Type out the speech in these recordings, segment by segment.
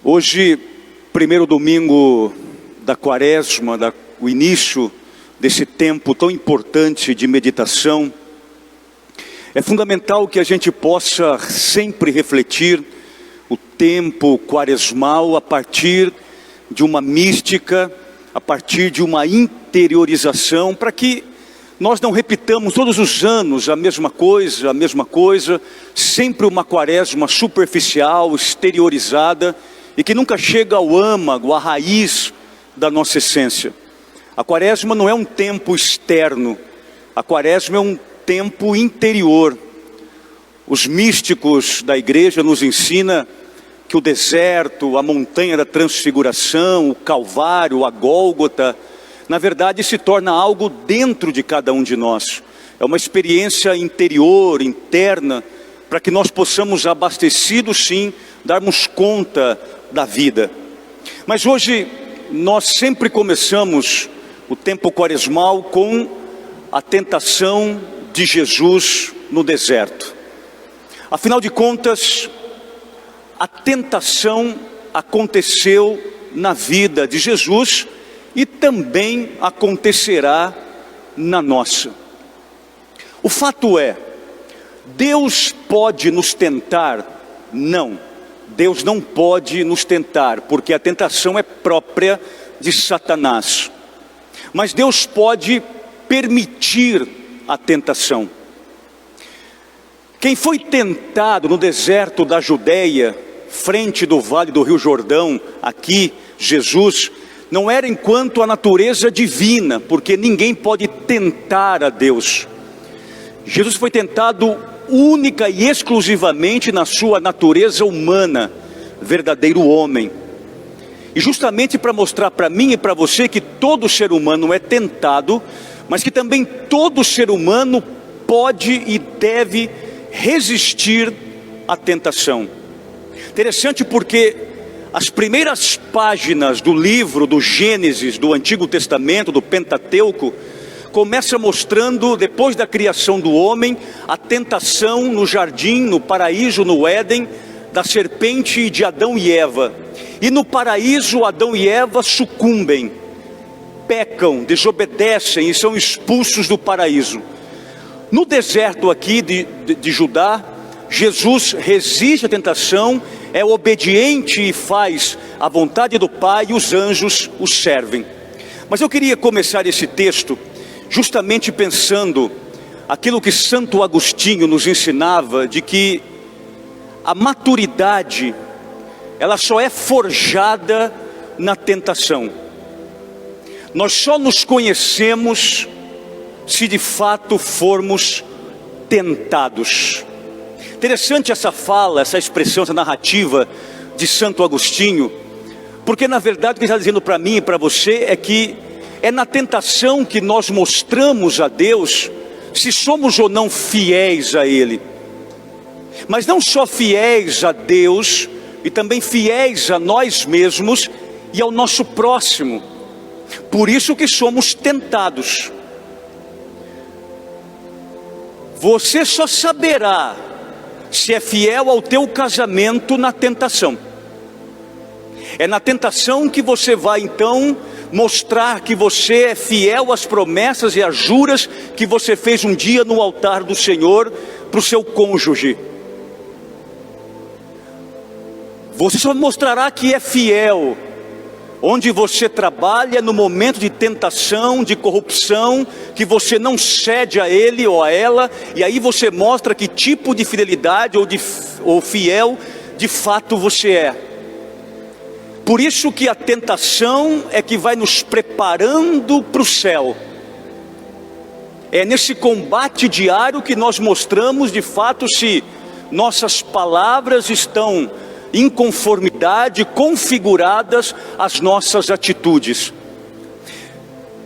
Hoje, primeiro domingo da Quaresma, o início desse tempo tão importante de meditação, é fundamental que a gente possa sempre refletir o tempo quaresmal a partir de uma mística, a partir de uma interiorização, para que nós não repitamos todos os anos a mesma coisa, sempre uma quaresma superficial, exteriorizada, e que nunca chega ao âmago, à raiz da nossa essência. A quaresma não é um tempo externo, a quaresma é um tempo interior. Os místicos da igreja nos ensinam que o deserto, a montanha da transfiguração, o Calvário, a Gólgota, na verdade se torna algo dentro de cada um de nós. É uma experiência interior, interna, para que nós possamos, abastecidos sim, darmos conta da vida. Mas hoje nós sempre começamos o tempo quaresmal com a tentação de Jesus no deserto. Afinal de contas, a tentação aconteceu na vida de Jesus e também acontecerá na nossa. O fato é, Deus pode nos tentar? Não. Deus não pode nos tentar, porque a tentação é própria de Satanás. Mas Deus pode permitir a tentação. Quem foi tentado no deserto da Judeia, frente do vale do Rio Jordão, aqui, Jesus, não era enquanto a natureza divina, porque ninguém pode tentar a Deus. Jesus foi tentado única e exclusivamente na sua natureza humana, verdadeiro homem. E justamente para mostrar para mim e para você que todo ser humano é tentado, mas que também todo ser humano pode e deve resistir à tentação. Interessante porque as primeiras páginas do livro do Gênesis, do Antigo Testamento, do Pentateuco, começa mostrando, depois da criação do homem, a tentação no jardim, no paraíso, no Éden, da serpente de Adão e Eva. E no paraíso, Adão e Eva sucumbem, pecam, desobedecem e são expulsos do paraíso. No deserto aqui de Judá, Jesus resiste à tentação, é obediente e faz a vontade do Pai, e os anjos o servem. Mas eu queria começar esse texto justamente pensando aquilo que Santo Agostinho nos ensinava, de que a maturidade, ela só é forjada na tentação. Nós só nos conhecemos se de fato formos tentados. Interessante essa fala, essa expressão, essa narrativa de Santo Agostinho, porque na verdade o que ele está dizendo para mim e para você é que é na tentação que nós mostramos a Deus se somos ou não fiéis a Ele. Mas não só fiéis a Deus, e também fiéis a nós mesmos e ao nosso próximo. Por isso que somos tentados. Você só saberá se é fiel ao teu casamento na tentação. É na tentação que você vai então mostrar que você é fiel às promessas e às juras que você fez um dia no altar do Senhor para o seu cônjuge. Você só mostrará que é fiel onde você trabalha no momento de tentação, de corrupção, que você não cede a ele ou a ela, e aí você mostra que tipo de fidelidade ou fiel de fato você é. Por isso que a tentação é que vai nos preparando para o céu. É nesse combate diário que nós mostramos de fato se nossas palavras estão em conformidade, configuradas às nossas atitudes.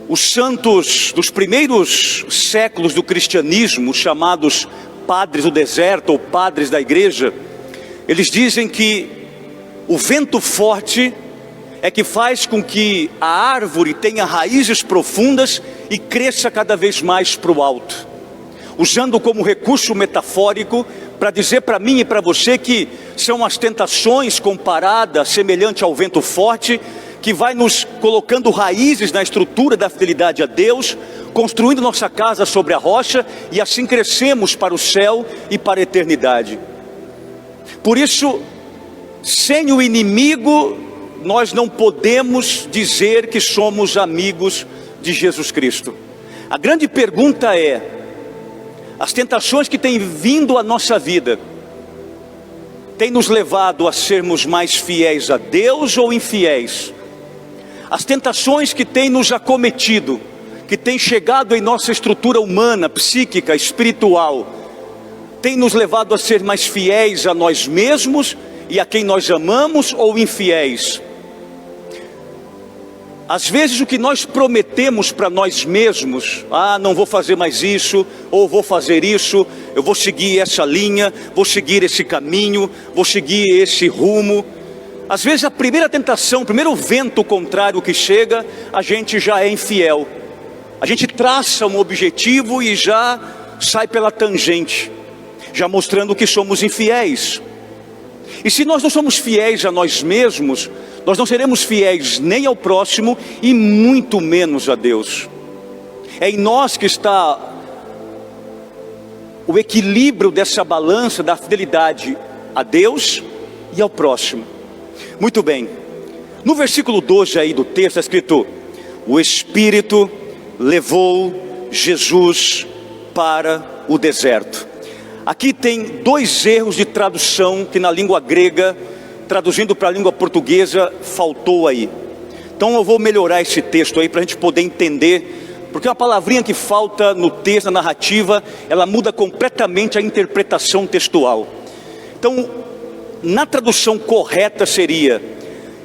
Os santos dos primeiros séculos do cristianismo, chamados padres do deserto ou padres da igreja, eles dizem que o vento forte é que faz com que a árvore tenha raízes profundas e cresça cada vez mais para o alto. Usando como recurso metafórico para dizer para mim e para você que são as tentações comparadas, semelhante ao vento forte, que vai nos colocando raízes na estrutura da fidelidade a Deus, construindo nossa casa sobre a rocha, e assim crescemos para o céu e para a eternidade. Por isso, sem o inimigo, nós não podemos dizer que somos amigos de Jesus Cristo. A grande pergunta é: as tentações que têm vindo à nossa vida, têm nos levado a sermos mais fiéis a Deus ou infiéis? As tentações que têm nos acometido, que têm chegado em nossa estrutura humana, psíquica, espiritual, têm nos levado a ser mais fiéis a nós mesmos e a quem nós amamos, ou infiéis? Às vezes o que nós prometemos para nós mesmos, não vou fazer mais isso, ou vou fazer isso, eu vou seguir essa linha, vou seguir esse caminho, vou seguir esse rumo. Às vezes a primeira tentação, o primeiro vento contrário que chega, a gente já é infiel. A gente traça um objetivo e já sai pela tangente, já mostrando que somos infiéis. E se nós não somos fiéis a nós mesmos, nós não seremos fiéis nem ao próximo e muito menos a Deus. É em nós que está o equilíbrio dessa balança da fidelidade a Deus e ao próximo. Muito bem, no versículo 12 aí do texto está escrito: o Espírito levou Jesus para o deserto. Aqui tem dois erros de tradução que na língua grega, traduzindo para a língua portuguesa, faltou aí. Então eu vou melhorar esse texto aí para a gente poder entender, porque uma palavrinha que falta no texto, na narrativa, ela muda completamente a interpretação textual. Então, na tradução correta seria: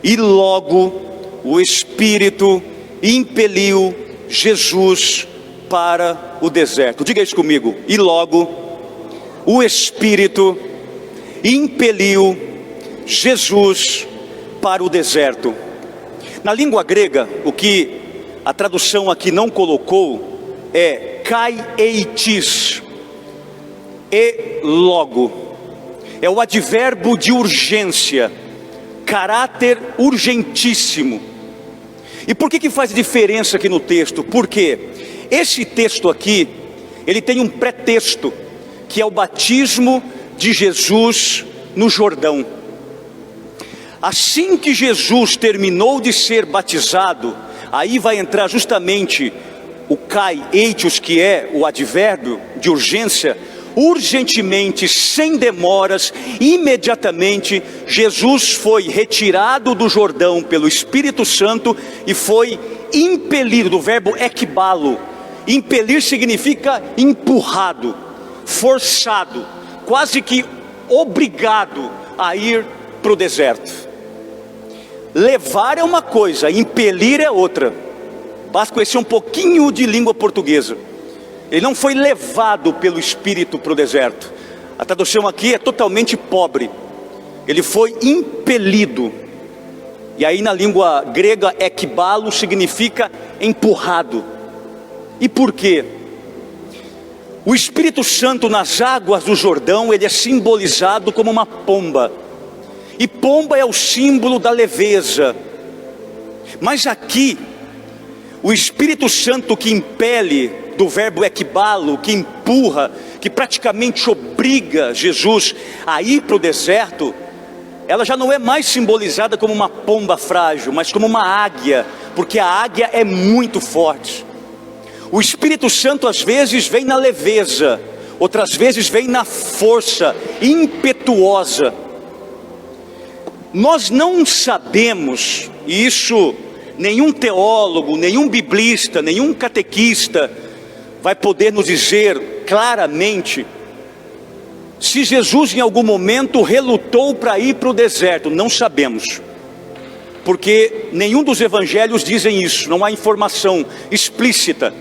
e logo o Espírito impeliu Jesus para o deserto. Diga isso comigo: e logo o Espírito impeliu Jesus para o deserto. Na língua grega, o que a tradução aqui não colocou é kai eitis, e logo. É o advérbio de urgência, caráter urgentíssimo. E por que faz diferença aqui no texto? Porque esse texto aqui, ele tem um pretexto, que é o batismo de Jesus no Jordão. Assim que Jesus terminou de ser batizado, aí vai entrar justamente o kai eitos, que é o advérbio de urgência. Urgentemente, sem demoras, imediatamente, Jesus foi retirado do Jordão pelo Espírito Santo e foi impelido, do verbo ekbalo. Impelir significa empurrado, forçado, quase que obrigado a ir para o deserto. Levar é uma coisa, impelir é outra. Basta conhecer um pouquinho de língua portuguesa. Ele não foi levado pelo Espírito para o deserto. A tradução aqui é totalmente pobre. Ele foi impelido. E aí na língua grega, ekbalo significa empurrado. E por quê? O Espírito Santo nas águas do Jordão, ele é simbolizado como uma pomba. E pomba é o símbolo da leveza. Mas aqui, o Espírito Santo que impele, do verbo ekbalo, que empurra, que praticamente obriga Jesus a ir para o deserto, ela já não é mais simbolizada como uma pomba frágil, mas como uma águia, porque a águia é muito forte. O Espírito Santo às vezes vem na leveza, outras vezes vem na força impetuosa. Nós não sabemos, e isso nenhum teólogo, nenhum biblista, nenhum catequista vai poder nos dizer claramente se Jesus em algum momento relutou para ir para o deserto. Não sabemos, porque nenhum dos evangelhos dizem isso, não há informação explícita.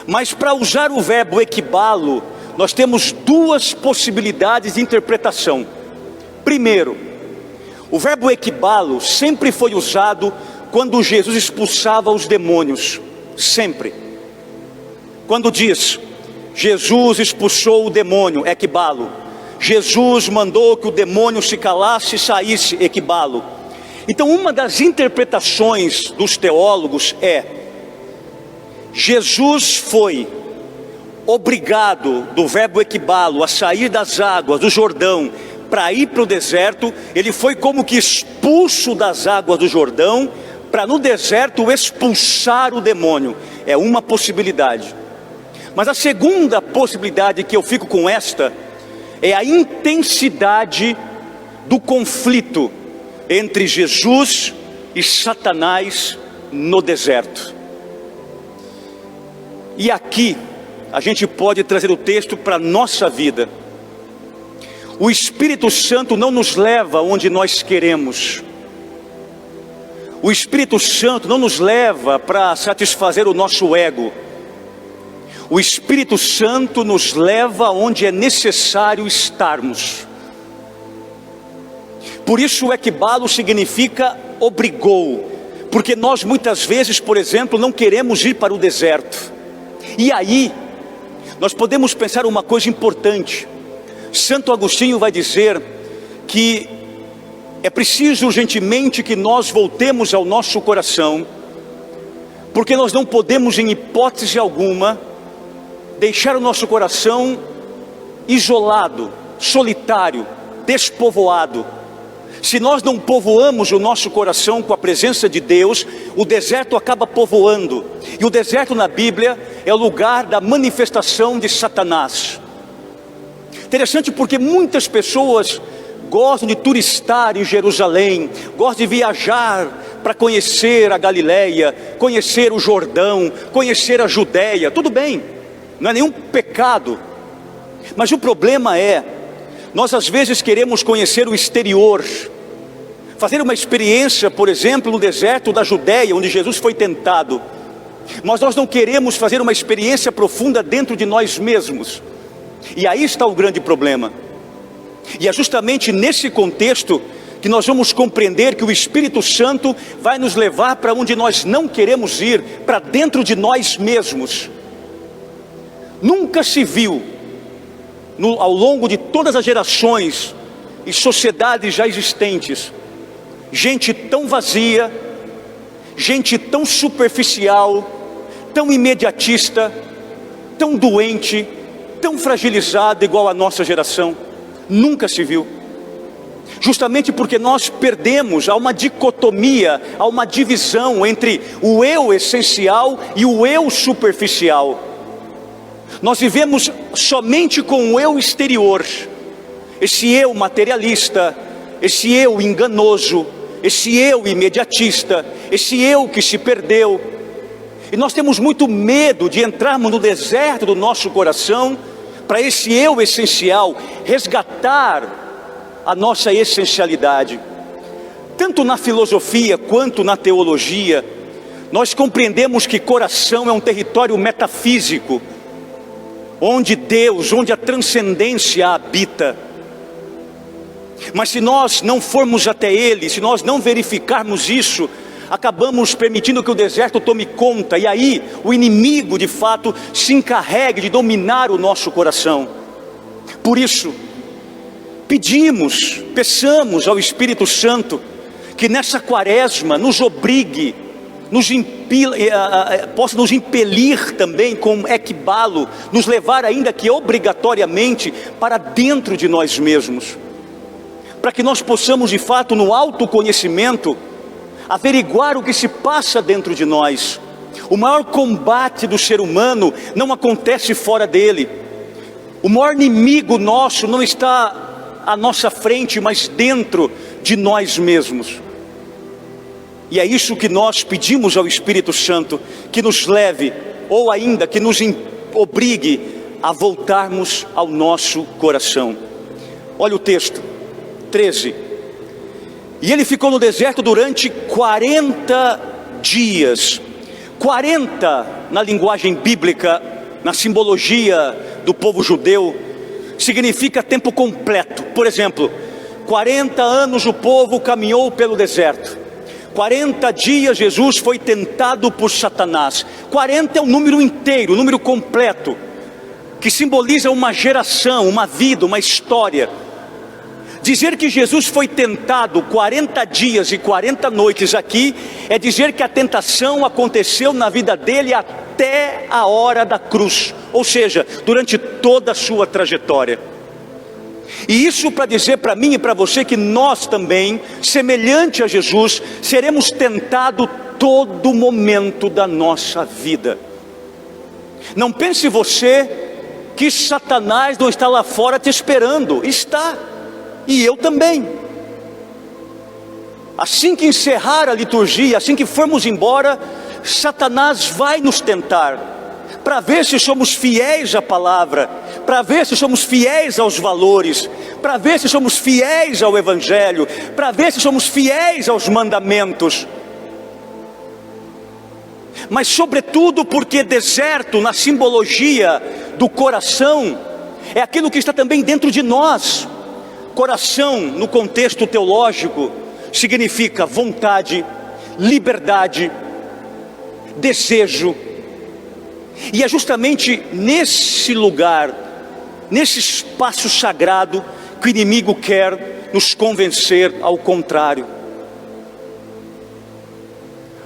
Mas para usar o verbo ekbalo, nós temos duas possibilidades de interpretação. Primeiro, o verbo ekbalo sempre foi usado quando Jesus expulsava os demônios, sempre. Quando diz, Jesus expulsou o demônio, ekbalo, Jesus mandou que o demônio se calasse e saísse, equibalo. Então uma das interpretações dos teólogos é: Jesus foi obrigado, do verbo equibalo, a sair das águas do Jordão para ir para o deserto. Ele foi como que expulso das águas do Jordão para no deserto expulsar o demônio. É uma possibilidade. Mas a segunda possibilidade, que eu fico com esta, é a intensidade do conflito entre Jesus e Satanás no deserto. E aqui a gente pode trazer o texto para a nossa vida. O Espírito Santo não nos leva onde nós queremos. O Espírito Santo não nos leva para satisfazer o nosso ego. O Espírito Santo nos leva onde é necessário estarmos. Por isso o equibalo significa obrigou. Porque nós muitas vezes, por exemplo, não queremos ir para o deserto. E aí, nós podemos pensar uma coisa importante. Santo Agostinho vai dizer que é preciso urgentemente que nós voltemos ao nosso coração, porque nós não podemos, em hipótese alguma, deixar o nosso coração isolado, solitário, despovoado. Se nós não povoamos o nosso coração com a presença de Deus, o deserto acaba povoando. E o deserto na Bíblia é o lugar da manifestação de Satanás. Interessante, porque muitas pessoas gostam de turistar em Jerusalém, gostam de viajar para conhecer a Galileia, conhecer o Jordão, conhecer a Judéia. Tudo bem, não é nenhum pecado. Mas o problema é, nós às vezes queremos conhecer o exterior, fazer uma experiência, por exemplo, no deserto da Judéia, onde Jesus foi tentado. Mas nós não queremos fazer uma experiência profunda dentro de nós mesmos. E aí está o grande problema. E é justamente nesse contexto que nós vamos compreender que o Espírito Santo vai nos levar para onde nós não queremos ir, para dentro de nós mesmos. Nunca se viu, ao longo de todas as gerações e sociedades já existentes, gente tão vazia, gente tão superficial, tão imediatista, tão doente, tão fragilizada igual a nossa geração. Nunca se viu. Justamente porque nós perdemos, há uma dicotomia, há uma divisão entre o eu essencial e o eu superficial. Nós vivemos somente com o eu exterior, esse eu materialista, esse eu enganoso, esse eu imediatista, esse eu que se perdeu. E nós temos muito medo de entrarmos no deserto do nosso coração, para esse eu essencial resgatar a nossa essencialidade. Tanto na filosofia quanto na teologia, nós compreendemos que coração é um território metafísico, onde Deus, onde a transcendência habita. Mas se nós não formos até Ele, se nós não verificarmos isso, acabamos permitindo que o deserto tome conta, e aí o inimigo de fato se encarregue de dominar o nosso coração. Por isso, peçamos ao Espírito Santo que nessa quaresma nos obrigue, possa nos impelir também com equibalo, nos levar ainda que obrigatoriamente para dentro de nós mesmos, para que nós possamos de fato no autoconhecimento averiguar o que se passa dentro de nós. O maior combate do ser humano não acontece fora dele. O maior inimigo nosso não está à nossa frente, mas dentro de nós mesmos. E é isso que nós pedimos ao Espírito Santo, que nos leve, ou ainda que nos obrigue a voltarmos ao nosso coração. Olha o texto, 13. E ele ficou no deserto durante 40 dias. 40, na linguagem bíblica, na simbologia do povo judeu, significa tempo completo. Por exemplo, 40 anos o povo caminhou pelo deserto. 40 dias Jesus foi tentado por Satanás. 40 é um número inteiro, um número completo, que simboliza uma geração, uma vida, uma história. Dizer que Jesus foi tentado 40 dias e 40 noites aqui, é dizer que a tentação aconteceu na vida dele até a hora da cruz, ou seja, durante toda a sua trajetória. E isso para dizer para mim e para você que nós também, semelhante a Jesus, seremos tentados todo momento da nossa vida. Não pense você que Satanás não está lá fora te esperando. Está, e eu também. Assim que encerrar a liturgia, assim que formos embora, Satanás vai nos tentar, para ver se somos fiéis à palavra, para ver se somos fiéis aos valores, para ver se somos fiéis ao Evangelho, para ver se somos fiéis aos mandamentos. Mas sobretudo porque deserto, na simbologia do coração, é aquilo que está também dentro de nós. Coração, no contexto teológico, significa vontade, liberdade, desejo. E é justamente nesse lugar, nesse espaço sagrado, que o inimigo quer nos convencer ao contrário.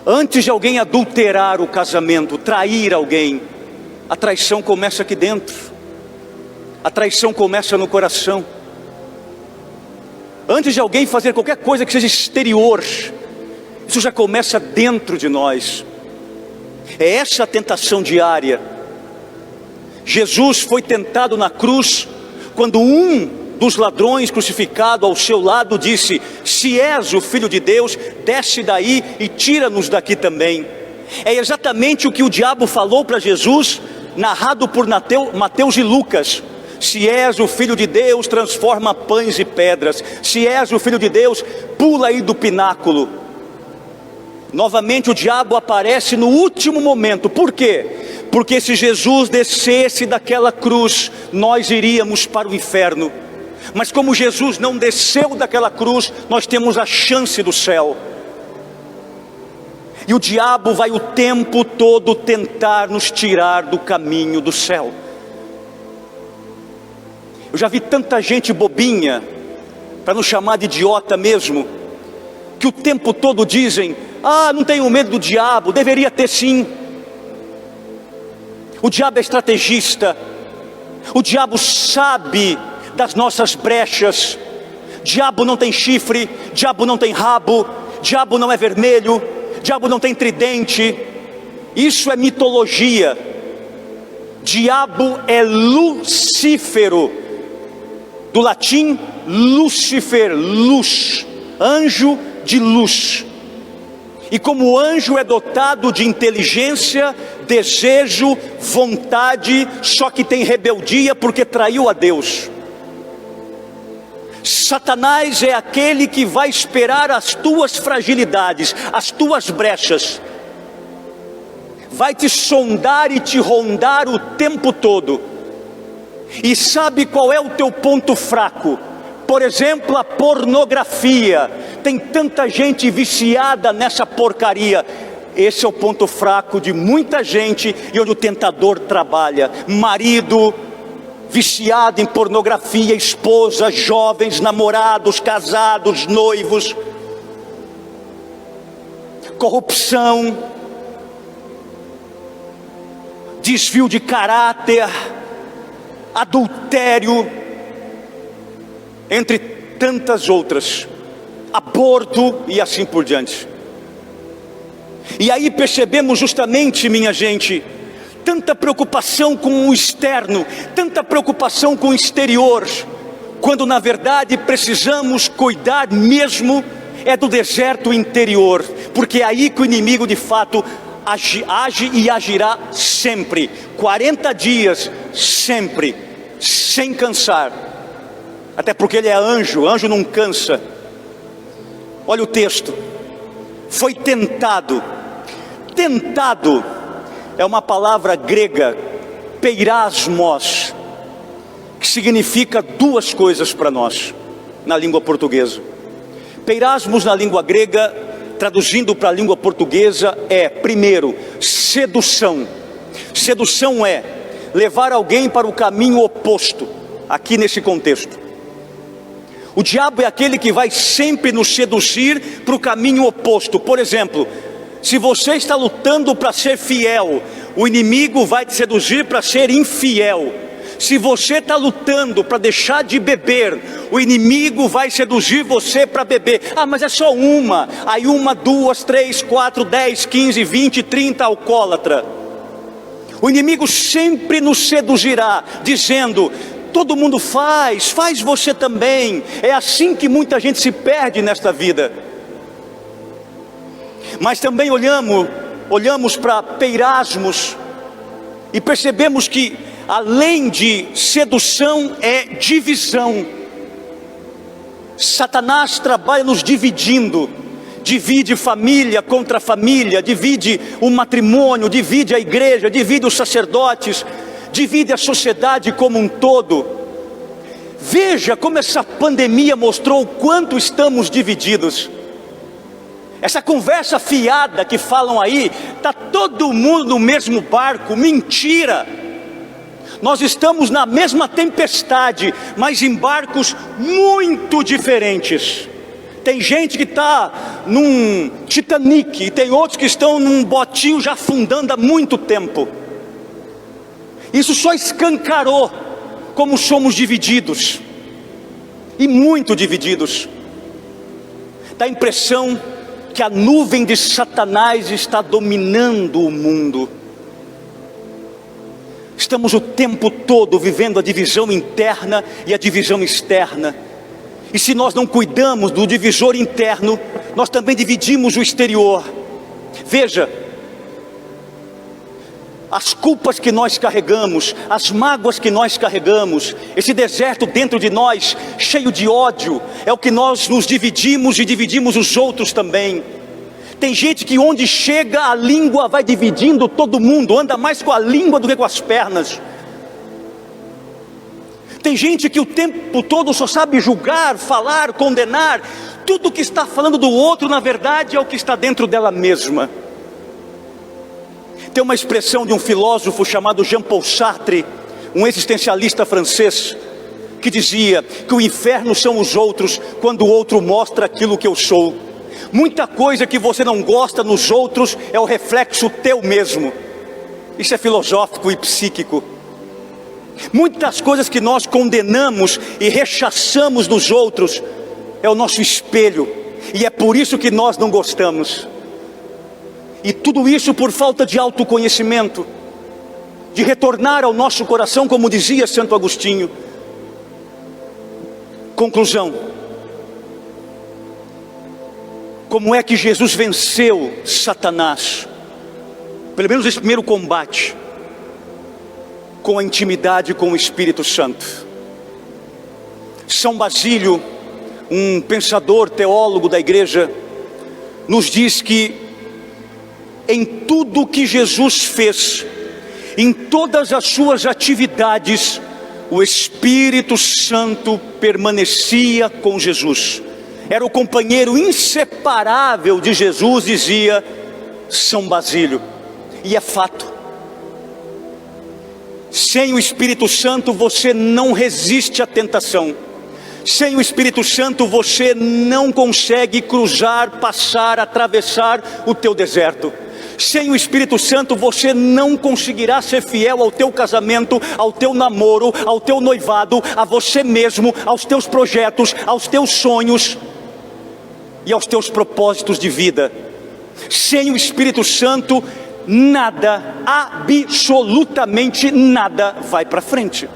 Antes de alguém adulterar o casamento, trair alguém, a traição começa aqui dentro. A traição começa no coração. Antes de alguém fazer qualquer coisa que seja exterior, isso já começa dentro de nós. É essa a tentação diária. Jesus foi tentado na cruz, quando um dos ladrões crucificado ao seu lado disse: se és o Filho de Deus, desce daí e tira-nos daqui também. É exatamente o que o diabo falou para Jesus, narrado por Mateus e Lucas. Se és o Filho de Deus, transforma pães e pedras. Se és o Filho de Deus, pula aí do pináculo. Novamente o diabo aparece no último momento. Por quê? Porque se Jesus descesse daquela cruz, nós iríamos para o inferno. Mas como Jesus não desceu daquela cruz, nós temos a chance do céu. E o diabo vai o tempo todo tentar nos tirar do caminho do céu. Eu já vi tanta gente bobinha, para não chamar de idiota mesmo, que o tempo todo dizem: ah, não tenho medo do diabo. Deveria ter sim. O diabo é estrategista. O diabo sabe das nossas brechas. Diabo não tem chifre, diabo não tem rabo, diabo não é vermelho, diabo não tem tridente. Isso é mitologia. Diabo é Lucífero, do latim Lucifer, luz, anjo de luz. E como o anjo é dotado de inteligência, desejo, vontade, só que tem rebeldia porque traiu a Deus. Satanás é aquele que vai esperar as tuas fragilidades, as tuas brechas, vai te sondar e te rondar o tempo todo, e sabe qual é o teu ponto fraco. Por exemplo, a pornografia. Tem tanta gente viciada nessa porcaria. Esse é o ponto fraco de muita gente, e onde o tentador trabalha. Marido viciado em pornografia, esposa, jovens, namorados, casados, noivos. Corrupção, desvio de caráter, adultério, entre tantas outras, aborto e assim por diante. E aí percebemos justamente, minha gente, tanta preocupação com o externo, tanta preocupação com o exterior, quando na verdade precisamos cuidar mesmo é do deserto interior, porque é aí que o inimigo de fato age e agirá sempre, 40 dias, sempre, sem cansar, até porque ele é anjo, anjo não cansa. Olha o texto, foi tentado. Tentado é uma palavra grega, peirasmos, que significa duas coisas para nós, na língua portuguesa. Peirasmos na língua grega, traduzindo para a língua portuguesa, é, primeiro, sedução. Sedução é levar alguém para o caminho oposto, aqui nesse contexto. O diabo é aquele que vai sempre nos seduzir para o caminho oposto. Por exemplo, se você está lutando para ser fiel, o inimigo vai te seduzir para ser infiel. Se você está lutando para deixar de beber, o inimigo vai seduzir você para beber. Ah, mas é só uma. Aí 1, 2, 3, 4, 10, 15, 20, 30 alcoólatra. O inimigo sempre nos seduzirá, dizendo: todo mundo faz você também. É assim que muita gente se perde nesta vida. Mas também olhamos para Peirasmos e percebemos que além de sedução é divisão. Satanás trabalha nos dividindo. Divide família contra família, divide o matrimônio, divide a igreja, divide os sacerdotes, divide a sociedade como um todo. Veja como essa pandemia mostrou o quanto estamos divididos. Essa conversa fiada que falam aí, está todo mundo no mesmo barco, mentira. Nós estamos na mesma tempestade, mas em barcos muito diferentes. Tem gente que está num Titanic, e tem outros que estão num botinho já afundando há muito tempo. Isso só escancarou como somos divididos, e muito divididos. Dá a impressão que a nuvem de Satanás está dominando o mundo. Estamos o tempo todo vivendo a divisão interna e a divisão externa. E se nós não cuidamos do divisor interno, nós também dividimos o exterior. Veja, as culpas que nós carregamos, as mágoas que nós carregamos, esse deserto dentro de nós, cheio de ódio, é o que nós nos dividimos e dividimos os outros também. Tem gente que onde chega a língua vai dividindo todo mundo, anda mais com a língua do que com as pernas. Tem gente que o tempo todo só sabe julgar, falar, condenar. Tudo que está falando do outro, na verdade, é o que está dentro dela mesma. Tem uma expressão de um filósofo chamado Jean-Paul Sartre, um existencialista francês, que dizia que o inferno são os outros quando o outro mostra aquilo que eu sou. Muita coisa que você não gosta nos outros é o reflexo teu mesmo. Isso é filosófico e psíquico. Muitas coisas que nós condenamos e rechaçamos nos outros é o nosso espelho, e é por isso que nós não gostamos. E tudo isso por falta de autoconhecimento, de retornar ao nosso coração, como dizia Santo Agostinho. Conclusão: como é que Jesus venceu Satanás? Pelo menos esse primeiro combate, com a intimidade com o Espírito Santo. São Basílio, um pensador, teólogo da igreja, nos diz que em tudo que Jesus fez, em todas as suas atividades, o Espírito Santo permanecia com Jesus. Era o companheiro inseparável de Jesus, dizia São Basílio. E é fato. Sem o Espírito Santo você não resiste à tentação. Sem o Espírito Santo você não consegue cruzar, passar, atravessar o teu deserto. Sem o Espírito Santo você não conseguirá ser fiel ao teu casamento, ao teu namoro, ao teu noivado, a você mesmo, aos teus projetos, aos teus sonhos e aos teus propósitos de vida. Sem o Espírito Santo, nada, absolutamente nada vai para frente.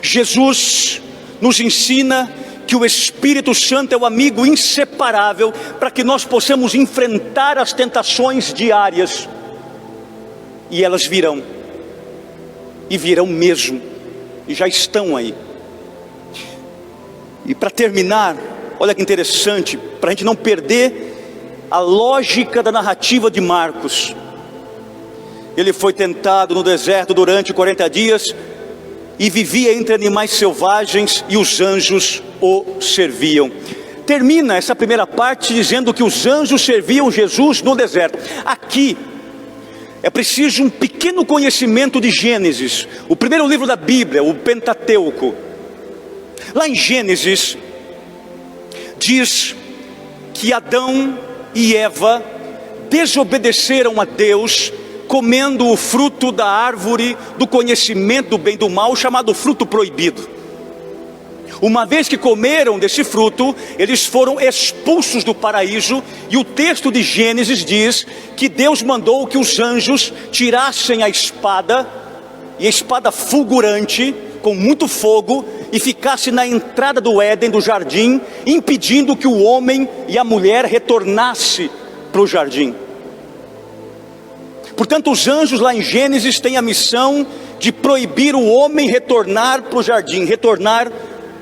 Jesus nos ensina que o Espírito Santo é o amigo inseparável para que nós possamos enfrentar as tentações diárias. E elas virão, e virão mesmo, e já estão aí. E para terminar, olha que interessante, para a gente não perder a lógica da narrativa de Marcos. Ele foi tentado no deserto durante 40 dias e vivia entre animais selvagens, e os anjos o serviam. Termina essa primeira parte dizendo que os anjos serviam Jesus no deserto. Aqui é preciso um pequeno conhecimento de Gênesis, o primeiro livro da Bíblia, o Pentateuco. Lá em Gênesis, diz que Adão e Eva desobedeceram a Deus, comendo o fruto da árvore do conhecimento do bem e do mal, chamado fruto proibido. Uma vez que comeram desse fruto, eles foram expulsos do paraíso, e o texto de Gênesis diz que Deus mandou que os anjos tirassem a espada, e a espada fulgurante, com muito fogo, e ficasse na entrada do Éden, do jardim, impedindo que o homem e a mulher retornassem para o jardim. Portanto, os anjos lá em Gênesis têm a missão de proibir o homem retornar para o jardim, retornar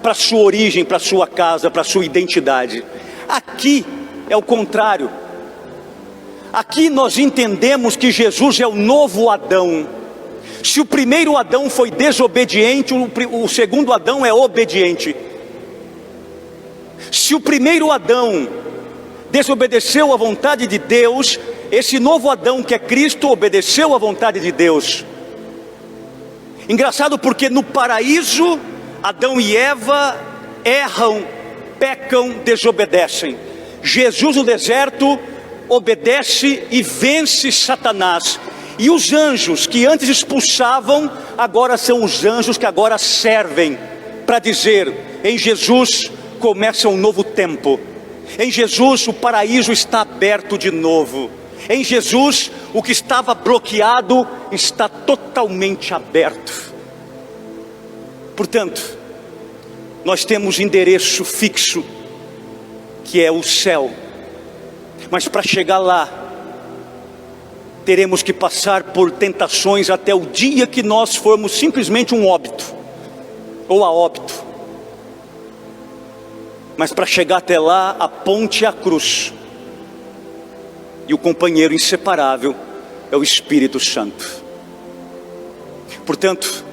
para a sua origem, para a sua casa, para a sua identidade. Aqui é o contrário. Aqui nós entendemos que Jesus é o novo Adão. Se o primeiro Adão foi desobediente, o segundo Adão é obediente. Se o primeiro Adão desobedeceu à vontade de Deus, esse novo Adão que é Cristo obedeceu à vontade de Deus. Engraçado, porque no paraíso Adão e Eva erram, pecam, desobedecem. Jesus no deserto obedece e vence Satanás. E os anjos que antes expulsavam, agora são os anjos que agora servem, para dizer: em Jesus começa um novo tempo. Em Jesus o paraíso está aberto de novo. Em Jesus o que estava bloqueado está totalmente aberto. Portanto, nós temos endereço fixo, que é o céu. Mas para chegar lá, teremos que passar por tentações até o dia que nós formos simplesmente um óbito, ou a óbito. Mas para chegar até lá, a ponte é a cruz, e o companheiro inseparável é o Espírito Santo. Portanto,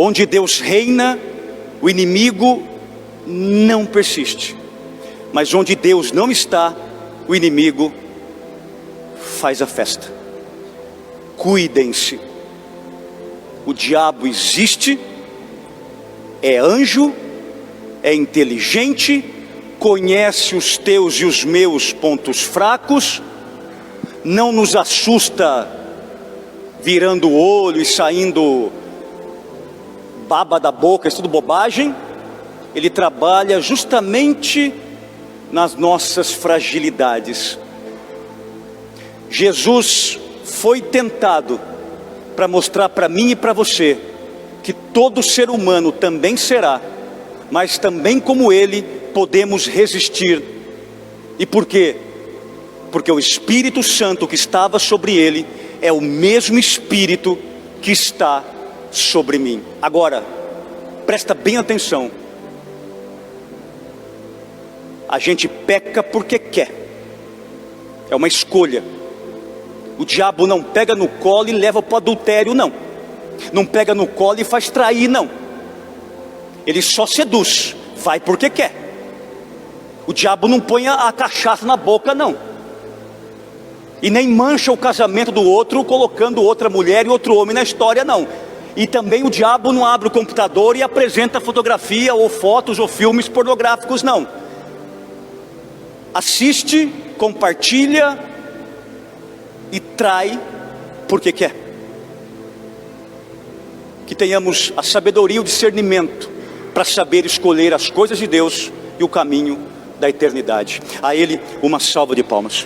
onde Deus reina, o inimigo não persiste. Mas onde Deus não está, o inimigo faz a festa. Cuidem-se. O diabo existe, é anjo, é inteligente, conhece os teus e os meus pontos fracos, não nos assusta virando o olho e saindo baba da boca, isso tudo bobagem. Ele trabalha justamente nas nossas fragilidades. Jesus foi tentado para mostrar para mim e para você que todo ser humano também será, mas também como ele podemos resistir. E por quê? Porque o Espírito Santo que estava sobre ele é o mesmo Espírito que está sobre mim. Agora, presta bem atenção. A gente peca porque quer. É uma escolha. O diabo não pega no colo e leva para o adultério, não. Não pega no colo e faz trair, não. Ele só seduz, vai porque quer. O diabo não põe a cachaça na boca, não. E nem mancha o casamento do outro colocando outra mulher e outro homem na história, não. E também o diabo não abre o computador e apresenta fotografia ou fotos ou filmes pornográficos, não. Assiste, compartilha e trai porque quer. Que tenhamos a sabedoria e o discernimento para saber escolher as coisas de Deus e o caminho da eternidade. A Ele uma salva de palmas.